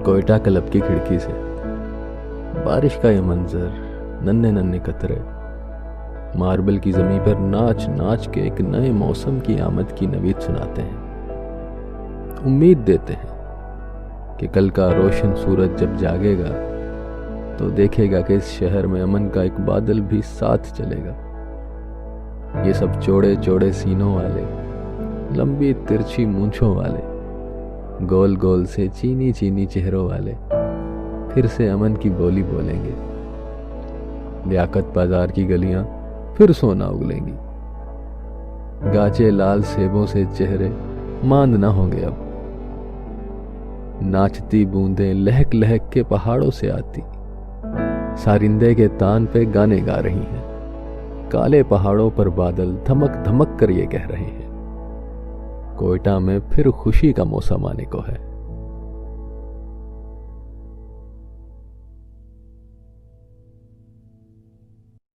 Quetta club की खिड़की से बारिश का ये मंजर, नन्हे नन्हे कतरे मार्बल की जमीन पर नाच नाच के एक नए मौसम की आमद की नवीद सुनाते हैं। उम्मीद देते हैं कि कल का रोशन सूरज जब जागेगा तो देखेगा कि इस शहर में अमन का एक बादल भी साथ चलेगा। ये सब चौड़े चौड़े सीनों वाले, लंबी तिरछी मूंछों वाले, गोल गोल से चीनी चीनी चेहरों वाले फिर से अमन की बोली बोलेंगे। लियाकत बाजार की गलियां फिर सोना उगलेंगी। गाचे लाल सेबों से चेहरे मांद ना होंगे अब। नाचती बूंदें लहक लहक के पहाड़ों से आती सारिंदे के तान पे गाने गा रही हैं। काले पहाड़ों पर बादल धमक धमक कर ये कह रहे हैं, कोयटा में फिर खुशी का मौसम आने को है।